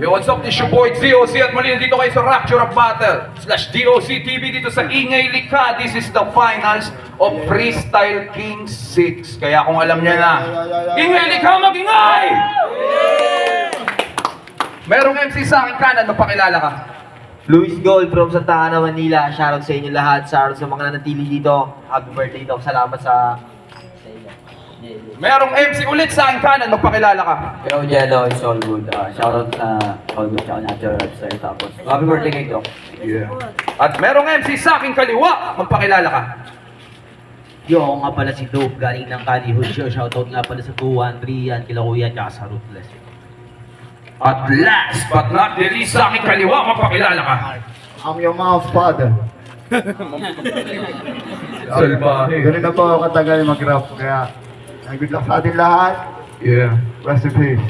Yo, what's up? This your boy DOC at muli nandito kayo sa Rapture of Battle /DOC TV dito sa Ingay Likha. This is the finals of Freestyle King 6. Kaya kung alam niya na, Ingay Likha, mag-ingay! Merong MC sa aking kanan, magpakilala ka. Luis Gold from Santa Ana, Manila. Shoutout sa inyo lahat. Shoutout sa mga nanatili dito. Happy birthday daw. Salamat sa inyo. Merong MC ulit sa aking kanan, magpakilala ka. Yo, Jello, it's all good. Shoutout sa all good sa Natural Website. Tapos, happy birthday kay Doc. Yeah. At merong MC sa aking kaliwa, magpakilala ka. Yo, ako nga pala si Dope. Galing ng Kalihood Show. Shoutout nga pala sa 213 yan. Kila Kuya, tsaka sa Ruthless. At last but not the least sa aking kaliwa, magpakilala ka. I'm your mom's father. Salbahe. Ganun na po ako katagal mag-rap. Kaya, good luck sa ating lahat. Yeah. Rest in peace.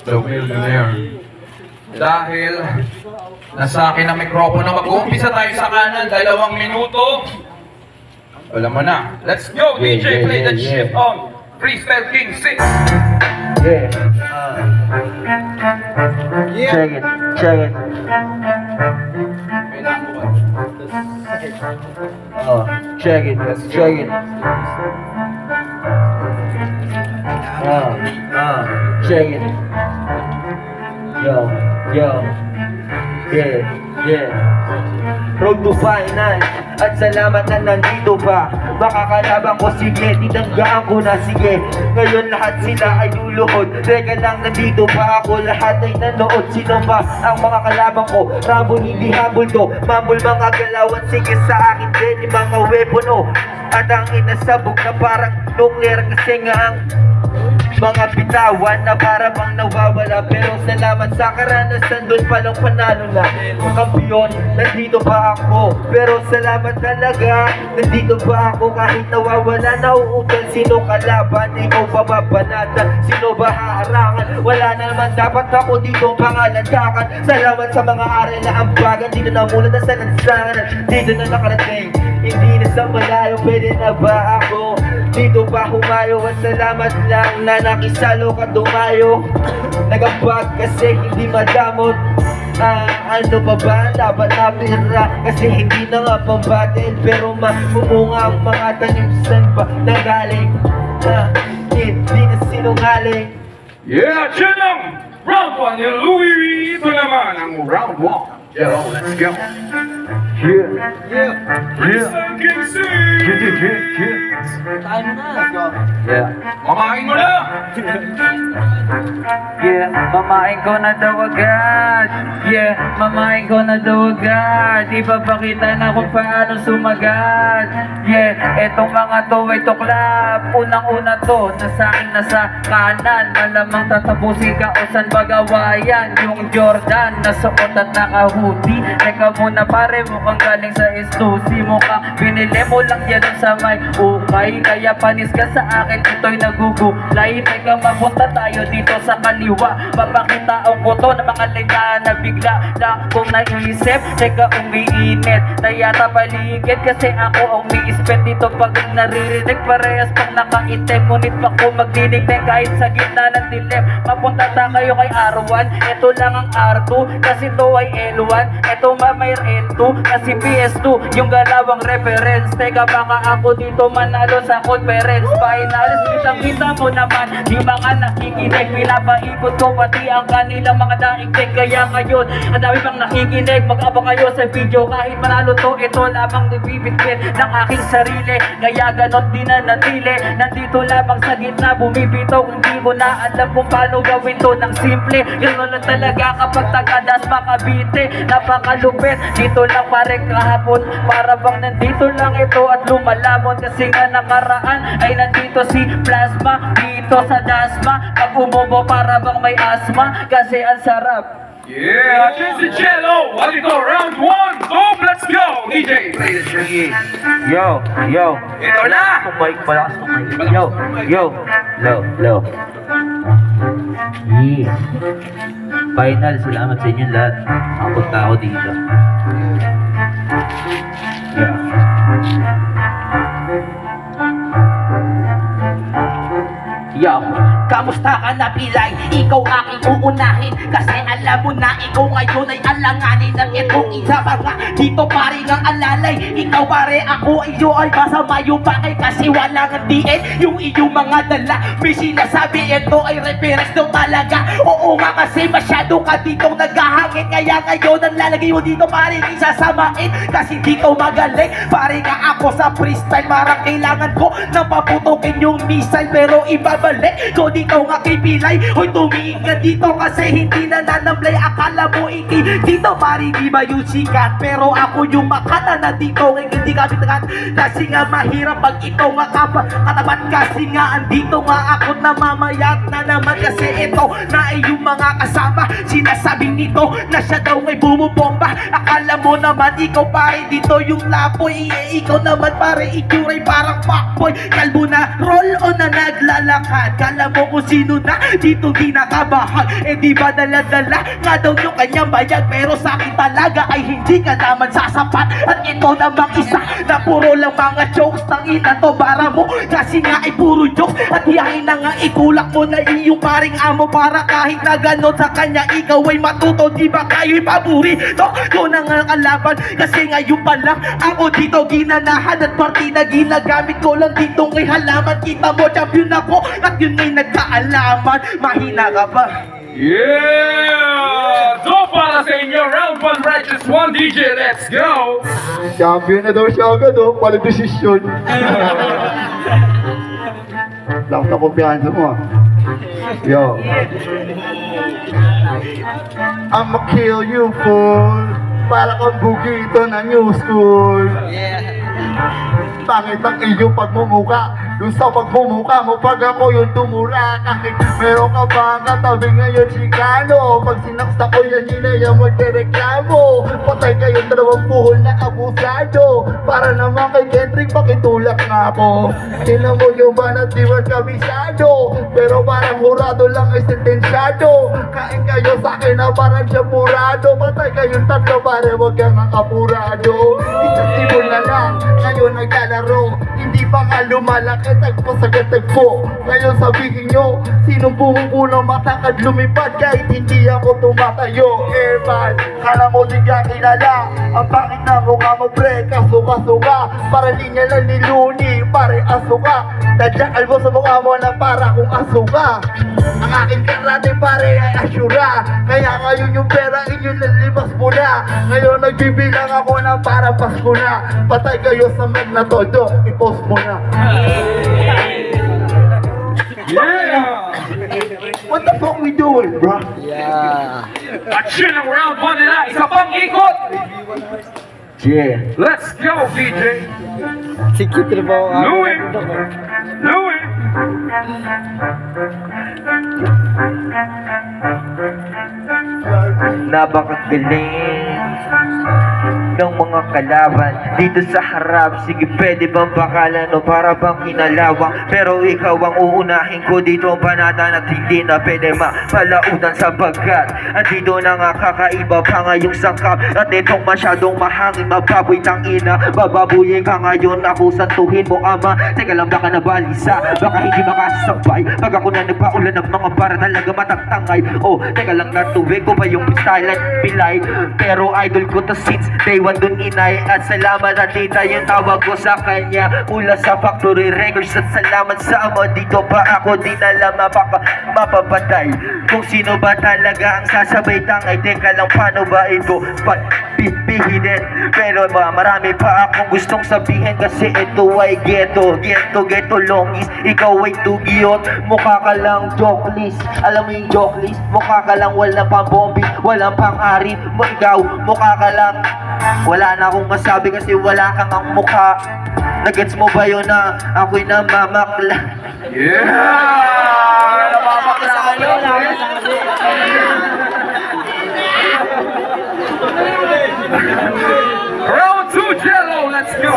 The millionaire. Dahil nasa akin ang mikropono, mag-uumpisa tayo sa kanan, 2 minuto. Alam mo na. Let's go, DJ, play that shit on Freestyle King 6. Yeah. Check it. Check it. Oh, check it. Check it. Check it. Yo, yo. Yeah, yeah. Road to finance. At salamat na nandito pa. Makakalaban ko, sige, tinanggaan ko na, sige. Ngayon lahat sila ay luluhod. Teka lang, nandito pa ako, lahat ay nanood. Sino ba ang mga kalaban ko? Rambo, hindi habol to. Mambol mga galawan, sige sa akin din yung mga weapon, oh. At ang inasabog na parang nuclear kasi nga ang mga bitawan na para bang nawawala. Pero salamat sa karanasan, doon palang panalo na. Kampiyon, nandito pa ako. Pero salamat talaga, nandito pa ako. Kahit nawawala, nauutal. Sino kalaban, ikaw ba babanatan? Sino ba haharangan? Wala na naman dapat ako dito pangalandakan. Salamat sa mga aral na ambagan. Dito na mula na sa lansangan. Dito na nakarating, hindi na sa malayo. Pwede na ba ako dito pa humayo? At salamat lang na nakisalo ka dumayo. Nagabag kasi hindi madamot. Ano pa ba? Dapat na pira kasi hindi na nga pambatin. Pero mamumunga ang mga tanim. Saan ba nagaling? Hindi na sinungaling. Yeah, dyan lang! Round 1 yung Louis. Ito naman ang round 1. Yeah, let's go. Freestyle King 6. Yeah. Mamahin mo na! Yeah, mamain ko na daw agad. Yeah, mamain ko na daw agad. Ipapakita na kung paano sumagat. Yeah, etong mga to ay tuklap. Unang-una to, nasa akin nasa kanan. Malamang tatapusin ka o saan bagawayan. Yung Jordan, nasuot at naka-hoodie. Teka muna pare, mukhang galing sa estusi. Mukhang binili mo lang yan sa may ukay. Kaya panis ka sa akin, ito'y nagugulay. Teka, mapunta tayo dito sa kaliwa. Mapakita ang buto ng mga linya na bigla na kung naisip. Teka, umiinit na yata paligid kasi ako ang umiispet dito pag naririnig. Parehas pang nakaitim, ngunit pa ko magdinignig kahit sa gitna ng dilim. Mapunta tayo kay R1, ito lang ang R2 kasi to ay L1. Ito may L2 kasi PS2 yung galawang reference. Teka, baka ako dito manalo sa conference finals. Kitang-kita mo naman yung mga nakikinig. Pinapaikot ko pati ang kanilang mga daigdig. Kaya ngayon, ang dami pang nakikinig. Mag-abang kayo sa video kahit manalo to. Ito lamang nabibitbit ng aking sarili. Kaya ganot din na natili. Nandito lamang sa gitna bumibitaw. Hindi ko na alam kung paano gawin to ng simple. Gano'n lang talaga kapag tagadas makabite. Napakalupit, dito lang pare kahapon. Para bang nandito lang ito at lumalamon. Kasi nga nakaraan ay nandito si Plasma. Dito sa Dasma, pag umubo para bang may asma. Kasi ang sarap. Yeah, this is Jello. Walito, round 1. Go, let's go. DJ, play the shit. Yo, yo. Ito na! Tumbay, malakas tumbay. Yo, yo. Low. Yeah. Final, salamat sa inyo lahat. Ang punta ako dito. Yeah. Yo, kamusta ka na pilay? Ikaw aking uunahin kasi alam mo na ikaw ngayon ay alanganin ng itong isa mga dito pare ng alalay. Ikaw pare ako iyo ay masama yung bakay kasi wala ng DN yung iyong mga dala. May sinasabi ito ay reference daw talaga. Oo nga kasi masyado ka ditong naghahangin kaya ngayon ang lalagay mo dito pare isasamain kasi dito magaling. Pare ka ako sa freestyle parang kailangan ko na paputukin yung missile pero ibabalik ko dito nga kay Pilay. Hoy tumingin ka dito kasi hindi na nanamlay. Akala mo hindi dito pare di ba yung sikat pero ako yung makata na dito ngayon hindi kami tagat kasi nga mahirap pag ito nga katapat kasi nga andito nga ako na mamayat na naman kasi ito na ay yung mga kasama sinasabing nito na siya daw may bumubomba. Akala mo naman ikaw pare dito yung lapoy ikaw naman pare ituray parang fuckboy kalbo na roll on na naglalakad. Kala mo kung sino na dito ginakabahag di ba dala-dala nga daw yung kanyang bayad pero sa akin talaga ay hindi ka naman sasapat. At ito namang isa na puro lang mga jokes ng ina to para mo kasi nga ay puro jokes at hiyain na nga ikulak mo na iyong paring amo para kahit na ganon sa kanya ikaw ay matuto. Di ba kayo'y paborito ko na nga kalaban kasi ngayon pa lang ako dito ginanahan at partida ginagamit ko lang dito ngay halaman. Kita mo champion ako at yun ngay nagkaalaman. Mahina ka ba? Yeah! So para sa inyo, round 1 righteous 1 DJ, let's go! Champion na daw siya agad, oh. Pala desisyon. Lakas na kumpiyansa mo, ah. Yo. I'ma kill you, fool. Para kang bugito na new school. Pangit ang iyong pagmumuka. Yung sa pagmumuka mo pag ako yung tumura. Kahit meron ka ba ang katabi ngayon chikano. Pag sinaksa ko yan hinaya magreklamo. Patay kayo dalawang buhol na abusado. Para naman kay Kendrick pakitulak nga ako. Tinan mo yung banat di man kabisado. Pero parang hurado lang ay sentensyado. Kain kayo sa akin na parang syapurado. Patay kayong tatlo pare wag kang apurado. Isang tibol na lang ngayon naglalaro. Hindi pa nga lumalaki tagpo sa gatagpo. Ngayon sabihin nyo sinong bumubuno matakad lumipad kahit hindi ako tumatayo. Evan, kala mo di ka kilala. Ang pangit na mukha mo pre, kasuka-suka. Para linya lang ni Looney, pare asuka. Tadyaal mo sa mukha mo na para kung asuka. Ang aking karate pare ay asyura. Kaya ngayon yung pera inyo lalibas mo na. Ngayon nagbibilang ako na para Pasko na. Patay kayo sa mag na todo, i-post mo na. Yeah! What the fuck we doing, bro? At yun ang round 1 nila, isa pang ikot! Yeah. Let's go, DJ! Louie! Louie! Napakagaling ng mga kalaban dito sa harap. Sige pwede bang bakalan o para bang kinalawang. Pero ikaw ang uunahin ko dito banatan at hindi na pwede mapalautan sapagkat andito na nga kakaiba pa nga yung sangkap. At itong masyadong mahangin mababoy tangina. Bababuyin ka ngayon ako santuhin mo ama. Teka lang baka nabalisa baka hindi makasabay. Pag ako na nagpaulan ng mga para talaga matagtangay. Oh teka lang natuwig ko ba yung style at pilay. Pero idol ko to since day one dun inay. At salamat at tita yung tawag ko sa kanya. Mula sa factory records at salamat sa ama. Dito pa ako dinala mapapatay. Kung sino ba talaga ang sasabay tangay. Teka lang paano ba ito pipihinin. Pero marami pa akong gustong sabihin. Kasi ito ay ghetto longis. Ikaw ay tugiyot. Mukha ka lang joke list. Alam mo yung joke list. Mukha ka lang walang pambombi. Walang pang-ari. Ikaw mukha ka lang. Wala na akong masabi kasi wala kang ang mukha. Nagets mo ba yun na ako'y namamakla? Yeah! Namamakla ka yun! Round 2, Jello, let's go!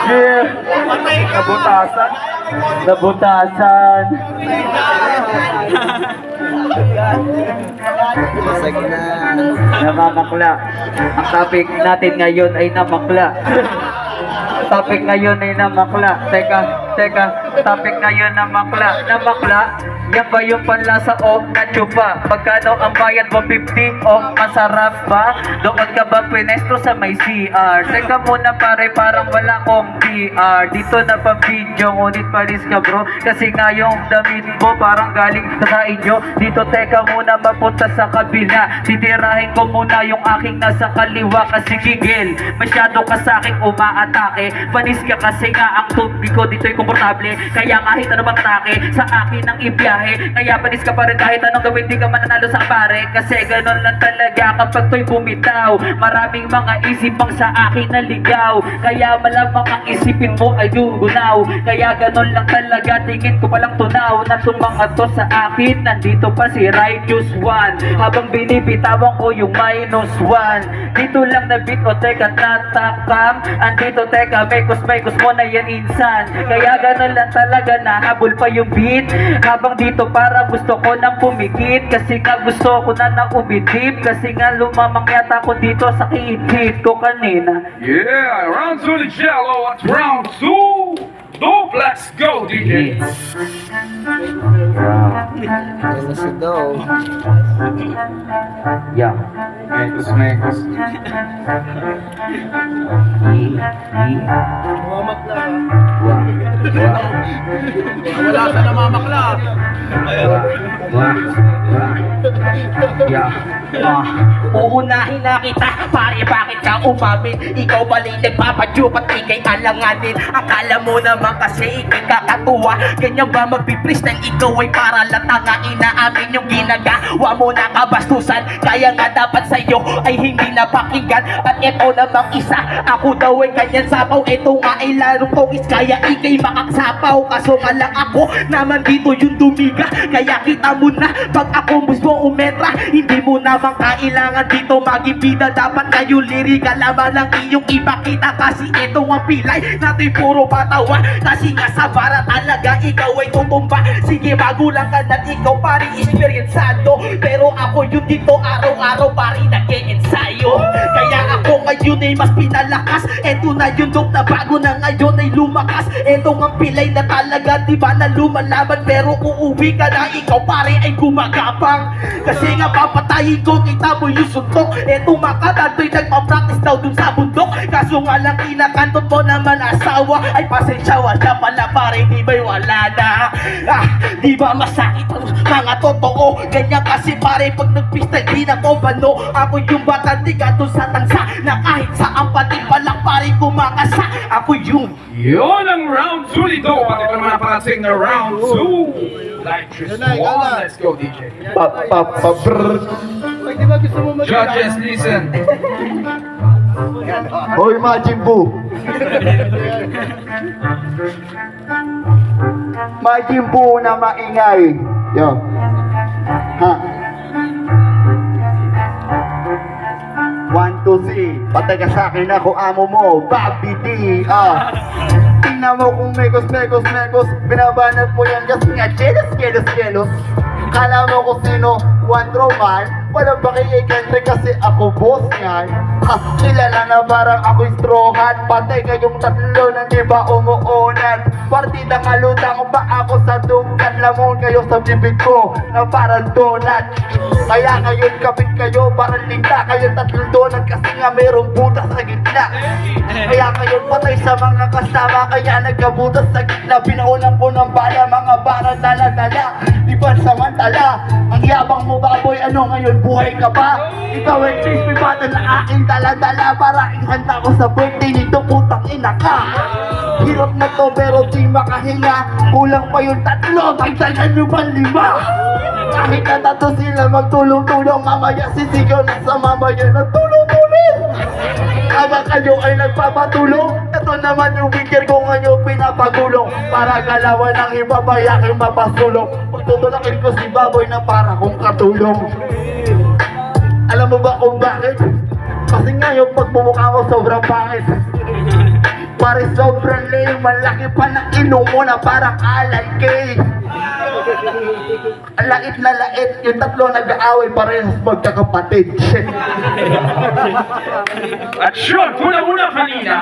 Yeah. Nabutasan. Namamakla. Ang topic natin ngayon ay namakla. Topic ngayon ay namakla. Teka. Topic ngayon na makla. Na makla, yan ba yung panlasa o natsupa? Pagkano ang bayad mo 50 o masarap ba? Doon ka ba pinestro sa may CR? Teka muna pare, parang wala kong PR. Dito na pa video, ngunit palis ka bro. Kasi nga yung damit mo parang galing sa inyo. Dito teka muna, mapunta sa kabila. Titirahin ko muna yung aking nasa kaliwa. Kasi gigil, masyado ka sa aking umaatake. Panis ka kasi nga ang tubig ko dito'y komportable. Kaya kahit ano bang atake sa akin ang ibiyahe. Kaya panis ka pa rin kahit anong gawin, di ka mananalo sa pare. Kasi ganun lang talaga kapag to'y bumitaw. Maraming mga isip pang sa akin naligaw. Kaya malamang ang isipin mo ay dugunaw. Kaya ganun lang talaga, tingin ko palang tunaw na mga to sa akin. Nandito pa si Righteous One habang binibitawan ko yung -1. Dito lang na beat o teka tatakam. Andito teka mekos mo na yan insan. Kaya ganun lang talaga, nahabol pa yung beat. Habang dito para gusto ko nang pumikit. Kasi nga gusto ko na umidip. Kasi nga lumamang yata ko dito sa hit ko kanina. Yeah, round 2 the jello at round 2. Let's go, DJ. Yeah. Mekos, mekos. Wala ka na mamakla. Uunahin na kita, pare bakit ka umamin? Ikaw bali nagpapadyo, pati ikay alanganin. Akala mo naman kasi ikay kakatuwa. Ganyan ba magpiplis ng ikaw ay para latangain na amin yung ginagawa mo na kabastusan. Kaya nga dapat sa'yo ay hindi napakinggan. At ito namang isa, ako daw ay kanyan sapaw. Ito nga ay larong tongis, kaya ikay makaksapaw. Kaso nga lang ako naman dito yung dumiga. Kaya kita mo na, pag ako gusto umetra, hindi mo naman kailangan dito magibida. Dapat kayo lirika laman ang iyong ipakita. Kasi ito ang pilay natin puro patawa. Kasi nga sa bara talaga ikaw ay tutumba. Sige magulang ka na ikaw pari eksperyensado. Pero ako yun dito araw-araw pari nag-e-ensayo. Kaya ako ngayon ay mas pinalakas. Eto na yung dope na bago na ngayon ay lumakas. Eto ang pilay na talaga diba na lumalaban. Pero uuwi ka na ikaw pare ay gumagapang. Kasi nga papatayin ko, kita mo yung suntok. Eto makatanto'y nagpa-practice daw dun sa bundok. Kaso nga lang kinakantot mo naman asawa. Ay pasensyawa siya pala pare, di ba'y wala na. Di ba masakit ang mga totoo? Ganyan kasi pare pag nagpista di na ko bano. Ako yung batang tiga dun sa tansa na kahit saan pati palang pare kumakasa. Ako yung Yun ang round 2 dito. At ito naman ang parating na round 2. Righteous One. Let's go, DJ. Judges, listen. Hoy, Majin Buu! Majin Buu na maingay! Yo! Ha? 1, 2, 3 Patay ka sa'kin ako amo mo, Bobby D! Tingnan mo kung mekos binabanat mo yan kasi nga jealous Kala mo kung sino, one man walang pakikikente kasi ako boss yan. Kilala na parang ako'y straw hat. Patay kayong tatlo na di ba umuunan. Partida nga lutang pa ako sa dugan. Lamon kayo sa bibig ko na parang donut. Kaya ngayon kapit kayo parang lingta. Kayo tatlong donut kasi nga mayroong butas sa gitna. Kaya ngayon patay sa mga kasama. Kaya nagkabutas sa gitna. Pinaulang ko ng bala, mga bara dala-dala. Di ba samantala? Ang yabang mo baboy, ano ngayon? Buhay ka pa? Ikaw ay chase me bata na aking dala-dala. Para ihanda ko sa birthday nito, putang ina ka. Hirap na to pero di makahinga. Kulang pa yung tatlo, tagdagan nyo ba 5? Kahit na tato sila magtulong-tulong. Mamaya sisigaw na sa mamayan na tulong-tulong. Habang kayo ay nagpapatulong, ito naman yung bigger ko ngayon pinapagulong. Para galawan ng iba ba yaking mapasulong. Pagtutulakin ko si baboy na para kong katulong. Alam mo ba kung bakit? Kasi nga yung pagmumukha mo sobrang pangit. Pare sobrang lame, malaki pa ng ilong mo na parang alay cake. Ang lait na lait, yung tatlo nag-aaway parehas magkakapatid. At yun, una-una kanina,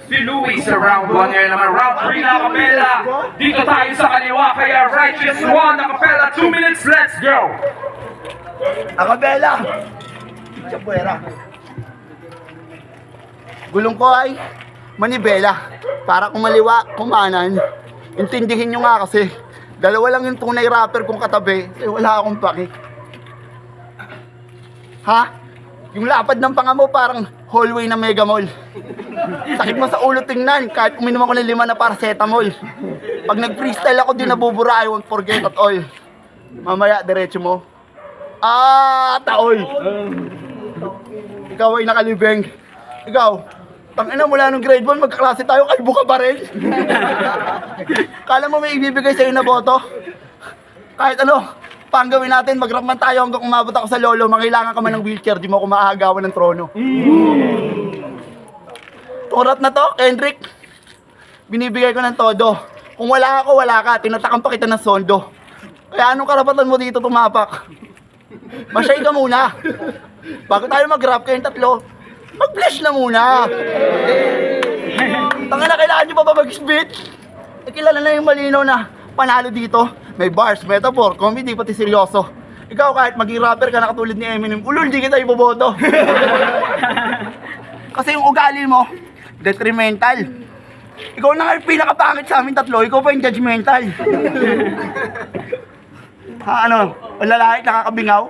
Si Louie sa round 1 ngayon naman round 3 na kapela. Dito tayo sa kaliwa kaya Righteous One na kapela. 2 minutes, let's go! Akabela! Chapuera. Gulong ko ay manibela. Para kumaliwa, kumanan. Intindihin nyo nga kasi. Dalawa lang yung tunay rapper kong katabi. Eh, wala akong paki. Ha? Yung lapad ng panga mo parang hallway ng Mega Mall. Sakit mo sa ulo tingnan kahit uminom ako ng 5 na paracetamol. Pag nag-freestyle ako, di nabubura. I won't forget at all. Mamaya, diretso mo. Taoy! Ikaw ay nakalibeng. Ikaw, tangina mula nung grade 1, magkaklase tayo, kalbo ka pa rin. Kala mo may ibibigay sa'yo na boto? Kahit ano, pang gawin natin, mag-rap man tayo hanggang umabot ako sa lolo, mangailangan ka man ng wheelchair, di mo ako maaagawan ng trono. Itong rap na to, Kendrick, binibigay ko ng todo. Kung wala ako, wala ka, tinatakam pa kita ng sondo. Kaya anong karapatan mo dito tumapak? Masyay ka muna. Bago tayo mag-rap kayong tatlo, mag-flash na muna. Tanga na, kailangan nyo pa ba mag-spit? Eh, kilala na yung malinaw na panalo dito. May bars, metaphor, comedy, pati seryoso. Ikaw kahit maging rapper ka na katulad ni Eminem, ulul, di kita iboboto. Kasi yung ugali mo, detrimental. Ikaw na nga yung pinakapangit sa amin tatlo, ikaw pa yung judgmental. Ano, lalaki nakakabingaw?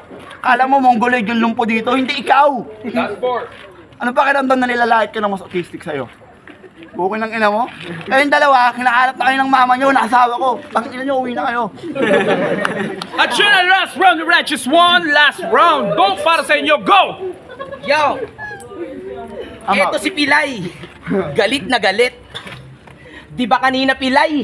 Kala mo mongoloid yung lumpo dito, hindi ikaw. Last 4. Ano pa kinamdam na nilalait ka ng mas autistic sa'yo? Bukay ng ina mo? Kayong dalawa, hinahanap na kayo ng mama nyo, nakasawa ko. Tangina nyo, uwi na kayo. At yun ang last round, Righteous One. Last round. Go para sa inyo. Go! Yo! Eto si Pilay. Galit na galit. Di ba kanina Pilay?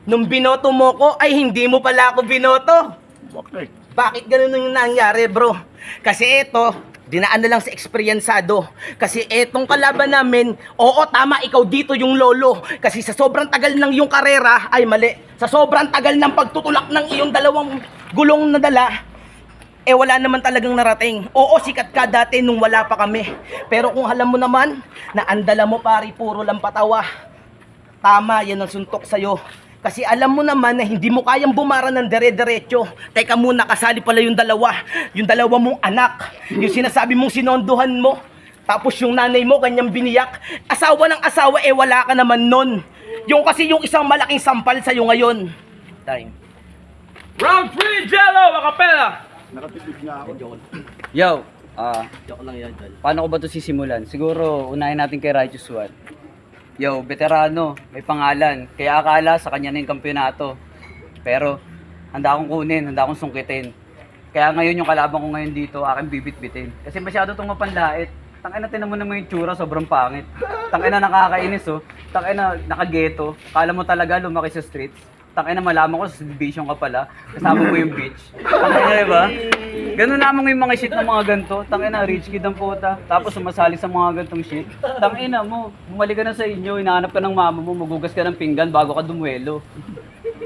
Nung binoto mo ko, ay hindi mo pala ako binoto. Okay. Bakit ganun yung nangyari, bro? Kasi eto, dinaan na lang sa eksperyensado. Kasi etong kalaban namin, oo, tama, ikaw dito yung lolo. Kasi sa sobrang tagal ng iyong karera, ay mali, sa sobrang tagal ng pagtutulak ng iyong dalawang gulong na dala, eh wala naman talagang narating. Oo, sikat ka dati nung wala pa kami. Pero kung alam mo naman, na ang dala mo pari, puro lang patawa. Tama, yan ang suntok sa'yo. Kasi alam mo naman na hindi mo kayang bumara ng dire-diretso. Teka muna, kasali pala yung dalawa. Yung dalawa mong anak. Yung sinasabi mong sinonduhan mo. Tapos yung nanay mo, kanyang biniyak. Asawa ng asawa, eh wala ka naman nun. Yung kasi yung isang malaking sampal sa'yo ngayon. Time. Round 3, Jello, acapella. Nakatipid nga ako. Yo, Joke lang yan, Jol. paano ko ba ito sisimulan? Siguro, unahin natin kay Righteous One. Yo, veterano, may pangalan. Kaya akala sa kanya na yung kampyonato. Pero, handa akong kunin, handa akong sungkitin. Kaya ngayon yung kalaban ko ngayon dito, aking bibit-bitin. Kasi masyado itong mapanlait. Tangina, tinan mo naman yung tsura, sobrang pangit. Tangina, nakakainis oh. Tangina, nakageto. Kala mo talaga lumaki sa streets. Tangina, malaman ko sa division ka pala. Kasama mo yung bitch. Tangina, diba? Ganun lamang yung mga shit ng mga ganito. Tangina, rich kid ang puta. Tapos sumasali sa mga gantong shit. Tangina mo, bumalik ka na sa inyo, hinahanap ka ng mama mo, magugas ka ng pinggan bago ka dumwelo.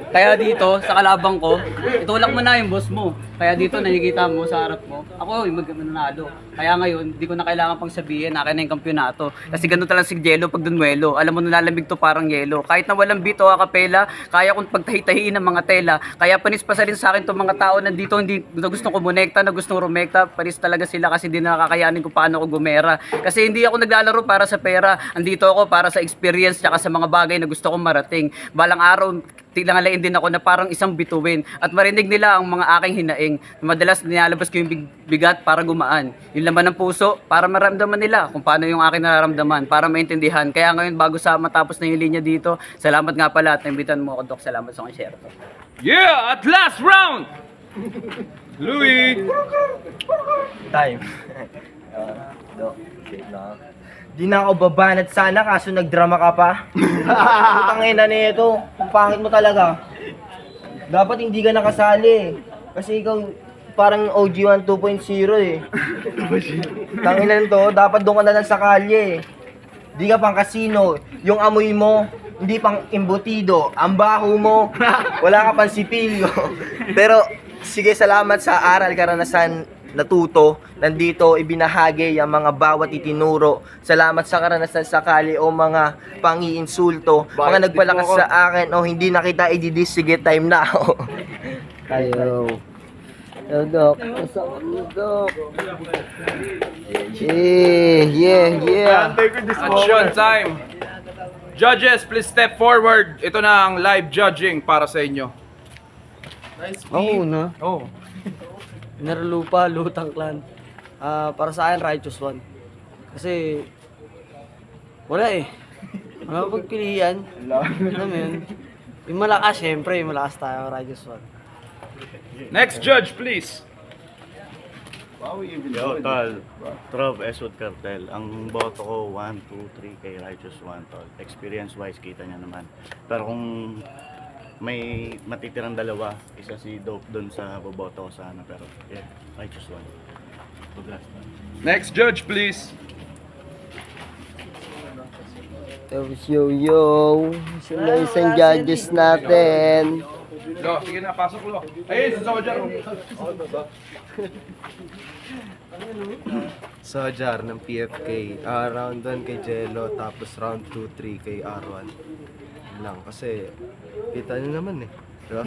Kaya dito, sa kalabang ko, itulak mo na yung boss mo. Kaya dito, nakikita mo sa harap mo, ako yung mananalo. Kaya ngayon, di ko na kailangan pang sabihin, akin na yung kampyonato. Kasi ganun talaga si Jello pag dunwelo. Alam mo, nalalamig to parang yelo. Kahit na walang beat o acapella, kaya kong pagtahi-tahiin ng mga tela. Kaya panis pa sa rin sa akin itong mga tao nandito, hindi na gustong kumonekta, na gustong rumekta. Panis talaga sila kasi hindi nakakayanin kung paano ko gumera. Kasi hindi ako naglalaro para sa pera. Andito ako para sa experience tsaka sa mga bagay na gusto kong marating. Balang araw, tilangalain din ako na parang isang bituin at marinig nila ang mga aking hinaing. Madalas nilalabas ko yung bigat para gumaan. Yung laman ng puso para maramdaman nila kung paano yung aking nararamdaman, para maintindihan. Kaya ngayon bago sa matapos na yung linya dito, salamat nga pala at naibitan mo ako, Doc. Salamat sa konsyerto. Yeah, at last round. Louie. Time. Di na ako babanat sana kaso nagdrama ka pa. Putang ina nito. Ang pangit mo talaga. Dapat hindi ka nakasali. Kasi ikaw parang OG1 2.0 eh. Tanginan to, dapat doon ka na lang sa kalye. Di ka pang kasino. Yung amoy mo, hindi pang imbutido. Ang baho mo, wala ka pang sipilyo. Pero sige, salamat sa aral, karanasan. natuto. Nandito ibinahagi ang mga bawat itinuro. Salamat sa karanasan sakali o mga pangiinsulto. Mga nagpalakas sa akin o hindi na kita i-diss. Sige, time na ako. Ayo. Yo, Dok. Dok. Yeah. Action time! Judges, please step forward. Ito na ang live judging para sa inyo. Ako na. Oh. Naralupa, Lutang Clan. Para sa akin, Righteous One. Kasi, wala eh. Wala pagpilian. Alam mo yun? Yung malakas, syempre, yung malakas tayo, Righteous One. Next judge, please. Yo, tol. Trov, Eswood Cartel. Ang boto ko, 1, 2, 3 kay Righteous One, tol. Experience-wise, kita niya naman. Pero kung may matitirang dalawa, isa si Dope dun sa boboto ko sana. Pero, yeah, Righteous One. Good last time. Next judge, please. Yo. Sino isang judges natin? Lo, sige na, pasok lo. Ayun, si Sojar. Sojar ng PFK, round 1 kay Jello, tapos round 2, 3 kay R1 lang, kasi kita nyo naman eh, diba?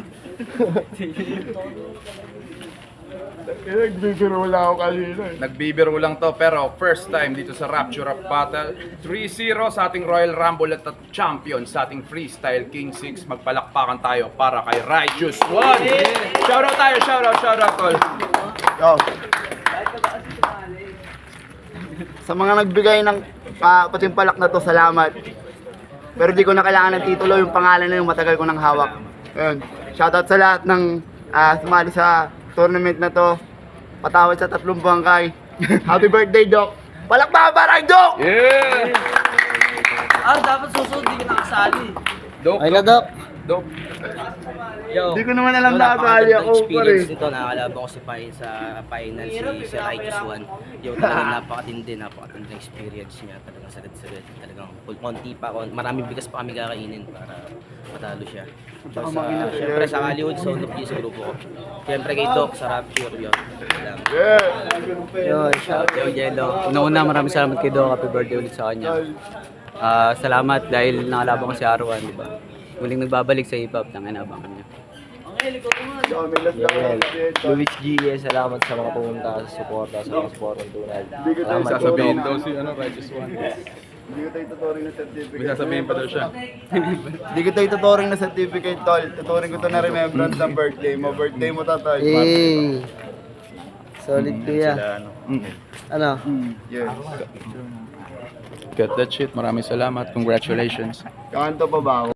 Nagbibiro wala ako kanina eh. Nagbibiro lang to, pero first time dito sa Rapture Rap Battle. 3-0 sa ating Royal Rumble at champion sa ating Freestyle King 6. Magpalakpakan tayo para kay Righteous One. Shoutout tayo, shoutout tol. Yo. Sa mga nagbigay ng patimpalak na to, salamat. Pero di ko na kailangan ng titulo, yung pangalan na yung matagal ko nang hawak. Ayun. Shoutout sa lahat ng sumali sa tournament na to. Patawad sa 3 bangkay. Happy birthday, Doc! Palakpakan para kay Doc! Yeah! Dapat susunod, di ka nakasali. Dope, Ay na, Dok. dope. Yo. Di ko naman alam na akali ako, pare. Nito, nakakalaban ko si Pai sa final si Righteous One. Yung talagang napakatindi experience niya. Talagang sagad-sagad. Talagang konti pa, maraming bigas pa kami kakainin para matalo siya. So, siyempre sa Hollywood, sa Unop sa grupo ko. Siyempre kay Doc, sa Rapture, yun. Yo, shout. Yo, Jello. Una-una, maraming salamat kay Doc. Happy birthday ulit sa kanya. Salamat dahil nakalaban ko si R1, di ba? Muling nagbabalik sa hip-hop, abangan niya. Luis G, salamat sa mga pumunta sa suporta, sa mga supportang tunay. Salamat po, Sasabihin Dok. daw si Righteous One. Hindi ko tayo tuturing na certificate. May sasabihin pa daw siya. Hindi ko tayo tuturing na certificate, tol. Tuturing ko to na remembrance ng birthday mo. Birthday mo, tatay. Solid kuya. Sila, ano, Ano? Yeah. Got that shit. Maraming salamat. Congratulations. Kanto pa ba ako?